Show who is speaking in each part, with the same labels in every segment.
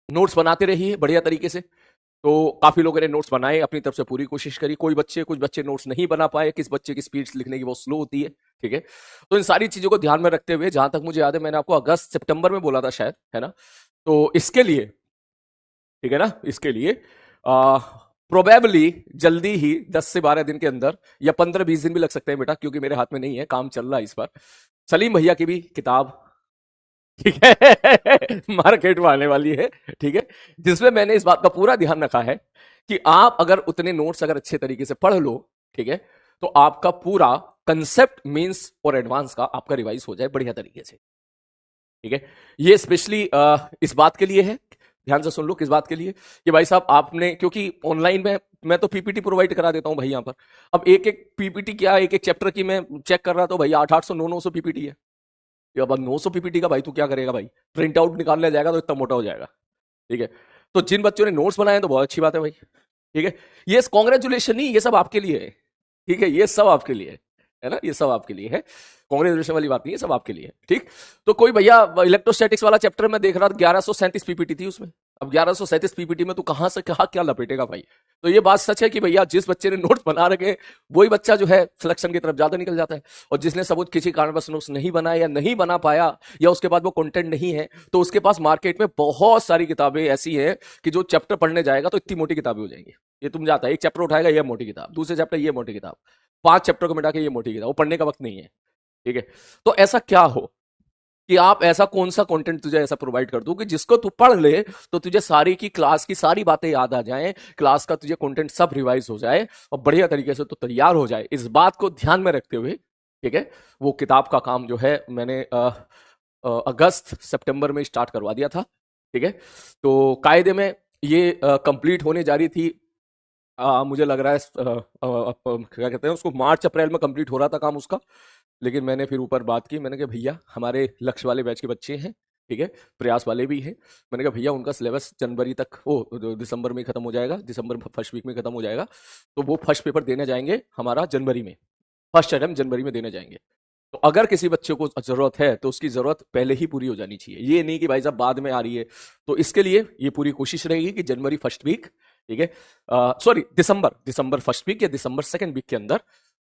Speaker 1: Notes बनाते रहिए बढ़िया तरीके से। तो काफी लोगों ने नोट्स बनाए, अपनी तरफ से पूरी कोशिश करी। कुछ बच्चे नोट्स नहीं बना पाए, किस बच्चे की स्पीड लिखने की बहुत स्लो होती है, ठीक है। तो इन सारी चीजों को ध्यान में रखते हुए, जहां तक मुझे याद है मैंने आपको अगस्त सितंबर में बोला था शायद, है ना। तो इसके लिए, ठीक है ना, इसके लिए प्रोबेबली जल्दी ही 10 से 12 दिन के अंदर, या 15-20 दिन भी लग सकते हैं बेटा, क्योंकि मेरे हाथ में नहीं है, काम चल रहा है इस पर। सलीम भैया की भी किताब, ठीक है, मार्केट में आने वाली है, ठीक है। जिसमें मैंने इस बात का पूरा ध्यान रखा है कि आप अगर उतने नोट्स अगर अच्छे तरीके से पढ़ लो, ठीक है, तो आपका पूरा कंसेप्ट मींस और एडवांस का आपका रिवाइज हो जाए बढ़िया तरीके से, ठीक है। ये स्पेशली इस बात के लिए है, ध्यान से सुन लो, किस बात के लिए कि भाई साहब आपने, क्योंकि ऑनलाइन में मैं तो पीपीटी प्रोवाइड करा देता हूं भाई यहां पर। अब एक एक पीपीटी क्या, एक एक चैप्टर की मैं चेक कर रहा था भाई, 800-900 पीपीटी है। अब 900 पीपीटी का भाई तू क्या करेगा भाई, प्रिंट आउट निकालने जाएगा तो इतना मोटा हो जाएगा, ठीक है। तो जिन बच्चों ने नोट्स बनाए तो बहुत अच्छी बात है भाई, ठीक है। ये कॉन्ग्रेचुलेशन नहीं, ये सब आपके लिए है, ठीक है, ये सब आपके लिए है ना, ये सब आपके लिए है। कांग्रेचुलेशन वाली बात नहीं है, सब आपके लिए है, ठीक। तो कोई भैया इलेक्ट्रोस्टैटिक्स वाला चैप्टर में देख रहा था, 1137 पीपीटी थी उसमें। अब 1137 पीपीटी में तू कहां से कहा क्या लपेटेगा भाई। तो ये बात सच है कि भैया जिस बच्चे ने नोट्स बना रखे, वही बच्चा जो है सिलेक्शन की तरफ ज्यादा निकल जाता है। और जिसने सबूत किसी कारणवश नोट्स नहीं बनाया या नहीं बना पाया, या उसके बाद वो कंटेंट नहीं है, तो उसके पास मार्केट में बहुत सारी किताबें ऐसी है कि जो चैप्टर पढ़ने जाएगा तो इतनी मोटी किताबें हो जाएंगी। ये तुम जाता है, एक चैप्टर उठाएगा ये मोटी किताब, दूसरे चैप्टर ये मोटी किताब, 5 चैप्टर को मिटा के ये मोटी किताब, वो पढ़ने का वक्त नहीं है, ठीक है। तो ऐसा क्या हो कि आप ऐसा कौन सा कंटेंट तुझे ऐसा प्रोवाइड कर दूं कि जिसको तू पढ़ ले तो तुझे सारी की क्लास की सारी बातें याद आ जाएं, क्लास का तुझे कंटेंट सब रिवाइज हो जाए और बढ़िया तरीके से तो तैयार हो जाए। इस बात को ध्यान में रखते हुए, ठीक है, वो किताब का काम जो है मैंने अगस्त सितंबर में स्टार्ट करवा दिया था, ठीक है। तो कायदे में ये कंप्लीट होने जा रही थी, मुझे लग रहा है क्या कहते हैं उसको, मार्च अप्रैल में कंप्लीट हो रहा था काम उसका। लेकिन मैंने फिर ऊपर बात की, मैंने कहा भैया हमारे लक्ष्य वाले बैच के बच्चे हैं, ठीक है, प्रयास वाले भी हैं। मैंने कहा भैया उनका सिलेबस जनवरी तक, दिसंबर में खत्म हो जाएगा, दिसंबर फर्स्ट वीक में खत्म हो जाएगा। तो वो फर्स्ट पेपर देने जाएंगे हमारा जनवरी में, फर्स्ट अटेम्प्ट जनवरी में देने जाएंगे। तो अगर किसी बच्चे को जरूरत है तो उसकी जरूरत पहले ही पूरी हो जानी चाहिए, ये नहीं कि भाई साहब बाद में आ रही है। तो इसके लिए ये पूरी कोशिश रहेगी कि जनवरी फर्स्ट वीक, ठीक है, सॉरी दिसंबर दिसंबर फर्स्ट वीक या दिसंबर सेकंड वीक के अंदर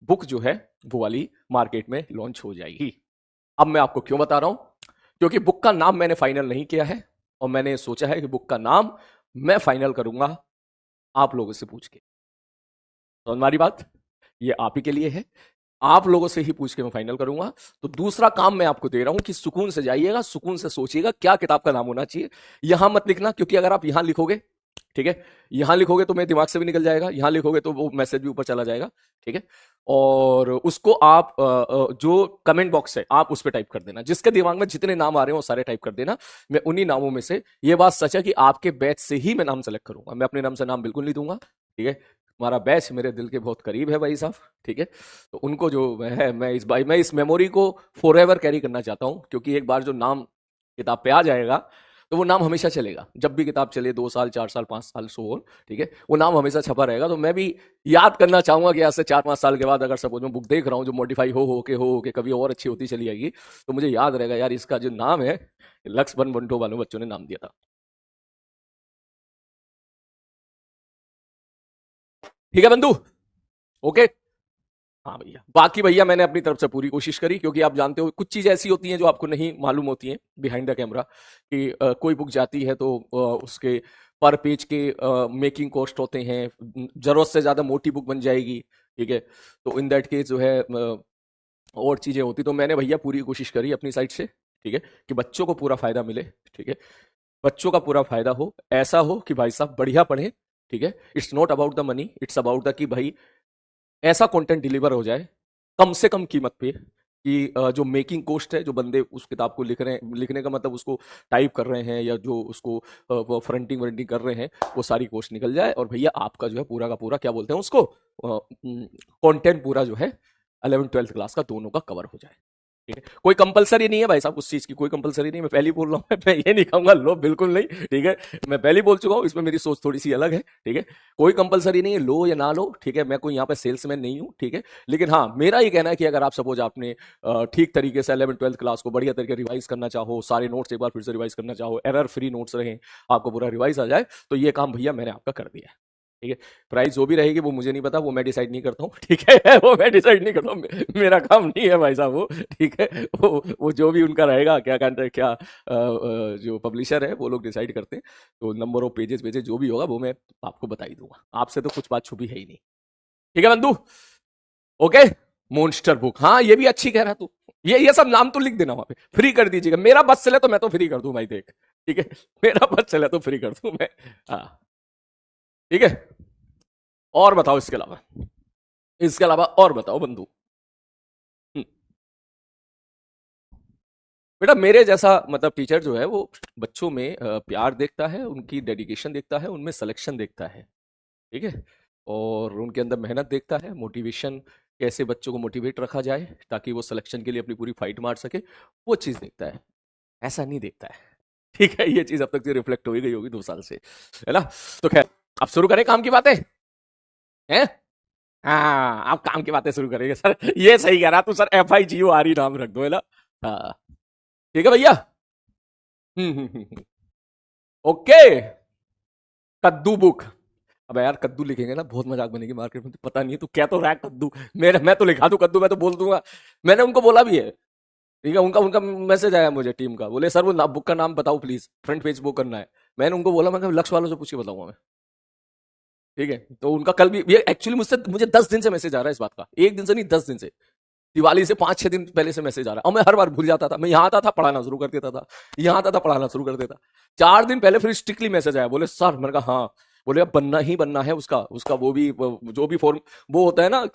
Speaker 1: बुक जो है वो वाली मार्केट में लॉन्च हो जाएगी। अब मैं आपको क्यों बता रहा हूं, क्योंकि बुक का नाम मैंने फाइनल नहीं किया है, और मैंने सोचा है कि बुक का नाम मैं फाइनल करूंगा आप लोगों से पूछ के। तो हमारी बात ये आप ही के लिए है, आप लोगों से ही पूछ के मैं फाइनल करूंगा। तो दूसरा काम मैं आपको दे रहा हूं कि सुकून से जाइएगा, सुकून से सोचिएगा क्या किताब का नाम होना चाहिए। यहां मत लिखना, क्योंकि अगर आप यहां लिखोगे, ठीक है, यहां लिखोगे तो मेरे दिमाग से भी निकल जाएगा, यहां लिखोगे तो वो मैसेज भी ऊपर चला जाएगा, ठीक है। और उसको आप जो कमेंट बॉक्स है आप उस पर टाइप कर देना, जिसके दिमाग में जितने नाम आ रहे हो वो सारे टाइप कर देना। मैं उन्हीं नामों में से, ये बात सच है कि आपके बैच से ही मैं नाम सेलेक्ट करूंगा, मैं अपने नाम से नाम बिल्कुल नहीं दूंगा, ठीक है। हमारा बैच मेरे दिल के बहुत करीब है भाई साहब, ठीक है। तो उनको जो है, मैं इस मेमोरी को फॉर एवर कैरी करना चाहता हूं, क्योंकि एक बार जो नाम किताब पे आ जाएगा तो वो नाम हमेशा चलेगा। जब भी किताब चले, 2 साल 4 साल 5 साल सो ऑन, ठीक है, वो नाम हमेशा छपा रहेगा। तो मैं भी याद करना चाहूंगा कि आज से 4-5 साल के बाद अगर सपोज मैं बुक देख रहा हूँ जो मॉडिफाई हो के कभी और अच्छी होती चली जाएगी, तो मुझे याद रहेगा यार इसका जो नाम है लक्स वन बंटो वालों बच्चों ने नाम दिया था, ठीक है बंधु, ओके। हाँ भैया, बाकी भैया मैंने अपनी तरफ से पूरी कोशिश करी, क्योंकि आप जानते हो कुछ चीजें ऐसी होती हैं जो आपको नहीं मालूम होती हैं बिहाइंड द कैमरा, कि कोई बुक जाती है तो उसके पर पेज के मेकिंग कॉस्ट होते हैं, जरूरत से ज्यादा मोटी बुक बन जाएगी, ठीक है। तो इन दैट केस जो है और चीजें होती, तो मैंने भैया पूरी कोशिश करी अपनी साइड से, ठीक है, कि बच्चों को पूरा फायदा मिले, ठीक है, बच्चों का पूरा फायदा हो, ऐसा हो कि भाई साहब बढ़िया पढ़े, ठीक है। It's not about the money, it's about the कि भाई ऐसा कंटेंट डिलीवर हो जाए कम से कम कीमत पे, कि जो मेकिंग कॉस्ट है, जो बंदे उस किताब को लिख रहे हैं, लिखने का मतलब उसको टाइप कर रहे हैं या जो उसको फ्रंटिंग व्रंटिंग कर रहे हैं, वो सारी कॉस्ट निकल जाए, और भैया आपका जो है पूरा का पूरा क्या बोलते हैं उसको, कंटेंट पूरा जो है 11th 12th क्लास का दोनों का कवर हो जाए। ठीक है, कोई कंपलसरी नहीं है भाई साहब, उस चीज की कोई कंपलसरी नहीं, मैं पहले ही बोल रहा हूँ। मैं ये नहीं कहूंगा लो, बिल्कुल नहीं, ठीक है, मैं पहले ही बोल चुका हूँ, इसमें मेरी सोच थोड़ी सी अलग है, ठीक है, कोई कंपलसरी नहीं है, लो या ना लो, ठीक है, मैं कोई यहाँ पे सेल्समैन नहीं हूँ, ठीक है, लेकिन हाँ मेरा ये कहना है कि अगर आप सपोज आपने ठीक तरीके से 11th-12th क्लास को बढ़िया तरीके रिवाइज करना चाहो, सारे नोट्स एक बार फिर से रिवाइज करना चाहो, एरर फ्री नोट्स रहे, आपको पूरा रिवाइज आ जाए, तो ये काम भैया मैंने आपका कर दिया है, ठीक है। प्राइस जो भी रहेगी वो मुझे नहीं पता, वो मैं डिसाइड नहीं करता हूँ, ठीक है, वो मैं डिसाइड नहीं करता हूँ, मेरा काम नहीं है भाई साहब वो, ठीक है, वो जो भी उनका रहेगा, क्या कहते हैं, क्या जो पब्लिशर है वो लोग डिसाइड करते हैं, तो नंबर ऑफ पेजेस पेजेस जो भी होगा वो मैं आपको बता ही दूंगा, आपसे तो कुछ बात छुपी है ही नहीं, ठीक है बंधु, ओके। मॉन्स्टर बुक, हाँ ये भी अच्छी कह रहा तू, ये सब नाम तो लिख देना वहां पे, फ्री कर दीजिएगा, मेरा बस चले तो मैं तो फ्री कर दूं भाई, देख, ठीक है, मेरा बस चले तो फ्री कर दूं मैं, हाँ ठीक है। और बताओ इसके अलावा, इसके अलावा और बताओ बंधु। हम्म, बेटा मेरे जैसा मतलब टीचर जो है वो बच्चों में प्यार देखता है, उनकी डेडिकेशन देखता है, उनमें सिलेक्शन देखता है, ठीक है, और उनके अंदर मेहनत देखता है, मोटिवेशन, कैसे बच्चों को मोटिवेट रखा जाए ताकि वो सिलेक्शन के लिए अपनी पूरी फाइट मार सके, वो चीज़ देखता है, ऐसा नहीं देखता है, ठीक है, ये चीज़ अब तक से रिफ्लेक्ट हो ही गई होगी 2 साल से, है ना। तो खैर अब शुरू करें काम की बातें, हैं, हाँ आप काम की बातें शुरू करेंगे सर, ये सही कह रहा तू सर, FIGORE नाम रख दो, है ना, हाँ ठीक है भैया। ओके, कद्दू बुक, अब यार कद्दू लिखेंगे ना बहुत मजाक बनेगी मार्केट में, तो पता नहीं है तू क्या तो रहा है कद्दू, मेरे मैं तो लिखा दूं कद्दू, मैं तो बोल दूंगा, मैंने उनको बोला भी है, ठीक है, उनका उनका मैसेज आया मुझे टीम का, बोले सर वो बुक का नाम बताओ प्लीज, फ्रंट पेज बुक करना है, मैंने उनको बोला मैं लक्ष्य वालों से पूछ के बताऊंगा मैं, ठीक है, तो उनका कल भी, ये एक्चुअली मुझसे मुझे 10 दिन से मैसेज आ रहा है इस बात का, एक दिन से नहीं 10 दिन से, दिवाली से 5-6 दिन पहले से मैसेज आ रहा है, और मैं हर बार भूल जाता था, मैं यहाँ आता था पढ़ाना शुरू कर देता था, यहाँ आता था पढ़ाना शुरू कर देता, 4 दिन पहले फिर स्ट्रिक्टली मैसेज आया, बोले सर, मैंने कहा हाँ, बोले अब बनना ही बनना है उसका उसका जो भी फॉर्म वो होता है ना,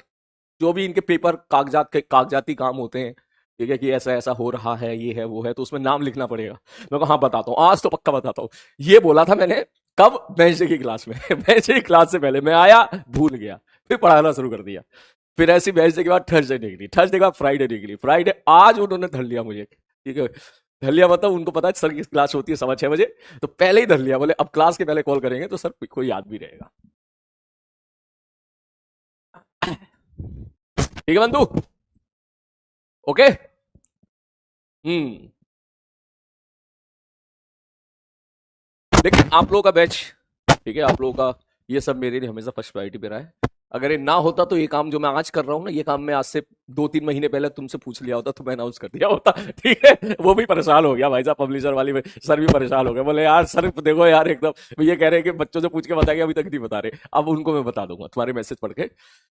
Speaker 1: जो भी इनके पेपर कागजात के कागजाती काम होते हैं, ठीक है, कि ऐसा ऐसा हो रहा है, ये है वो है, तो उसमें नाम लिखना पड़ेगा, मैं कहा हाँ बताता हूँ, आज तो पक्का बताता हूँ, ये बोला था मैंने कब, वेंसडे की क्लास में, वेंसडे की क्लास से पहले मैं आया, भूल गया, फिर पढ़ाना शुरू कर दिया, फिर ऐसी वेंसडे के बाद थर्सडे निकली, थर्सडे के बाद फ्राइडे निकली, फ्राइडे आज उन्होंने धर लिया मुझे, ठीक है, धर लिया मतलब उनको पता है सर की क्लास होती है 6:15 बजे, तो पहले ही धर लिया, बोले अब क्लास के पहले कॉल करेंगे तो सर कोई याद भी रहेगा, ठीक है बंधु, ओके। हम्म, देखिए आप लोगों का बैच, ठीक है, आप लोगों का ये सब मेरे लिए हमेशा फर्स्ट प्रायोरिटी पे रहा है, अगर ये ना होता तो ये काम जो मैं आज कर रहा हूँ ना, ये काम मैं आज से 2-3 महीने पहले तुमसे पूछ लिया होता तो मैं अनाउंस कर दिया होता, ठीक है, वो भी परेशान हो गया भाई साहब, पब्लिशर वाली में सर भी परेशान हो गए, बोले यार सर देखो यार एकदम ये कह रहे हैं कि बच्चों से पूछ के बताएंगे, अभी तक नहीं बता रहे, अब उनको मैं बता दूंगा तुम्हारे मैसेज पढ़ के,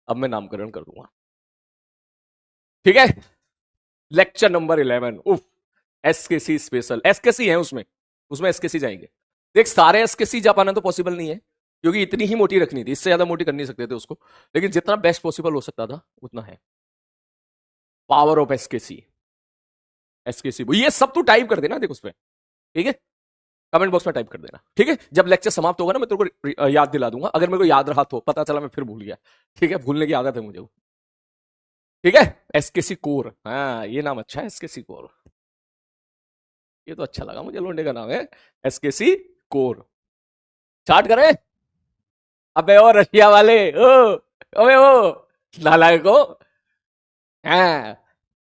Speaker 1: अब मैं नामकरण कर दूंगा, ठीक है। लेक्चर नंबर 11, उफ, SKC स्पेशल, SKC है उसमें, उसमें SKC जाएंगे, देख सारे SKC जा पाना तो पॉसिबल नहीं है, क्योंकि इतनी ही मोटी रखनी थी, इससे ज्यादा मोटी कर नहीं सकते थे उसको, लेकिन जितना बेस्ट पॉसिबल हो सकता था उतना है, पावर ऑफ SKC, SKC ये सब तू टाइप कर देना, देख उस पर, ठीक है, कमेंट बॉक्स में टाइप कर देना, ठीक है, जब लेक्चर समाप्त होगा ना मैं तेरे को याद दिला दूंगा, अगर मेरे को याद रहा तो, पता चला मैं फिर भूल गया, ठीक है, भूलने की आदत है मुझे, ठीक है। SKC कोर, हाँ ये नाम अच्छा है, SKC कोर, ये तो अच्छा लगा मुझे, लोंडे का नाम है, SKC कोर, स्टार्ट करें, अबे ओ रशिया वाले, ओ अबे ओ नालायक हो, हाँ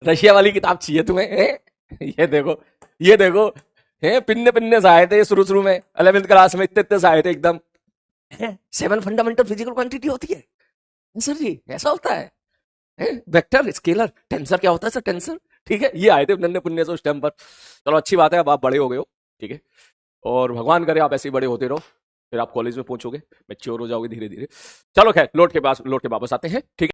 Speaker 1: रशिया वाली किताब चाहिए तुम्हें, ये देखो, ये देखो, है पिन्ने पिन्ने से आए थे शुरू शुरू में 11th क्लास में, इतने इतने से आए थे एकदम, 7 फंडामेंटल फिजिकल क्वांटिटी होती है सर जी, ऐसा होता है, वेक्टर स्केलर टेंसर क्या होता है सर, टेंसर, ठीक है, ये आए थे नन्हे पुन्ने से उस टाइम पर, चलो अच्छी बात है, अब आप बड़े हो गए हो, ठीक है, और भगवान करे आप ऐसे ही बड़े होते रहो, फिर आप कॉलेज में पहुंचोगे, मैच्योर हो जाओगे धीरे धीरे, चलो खैर लौट के वापस आते हैं, ठीक है।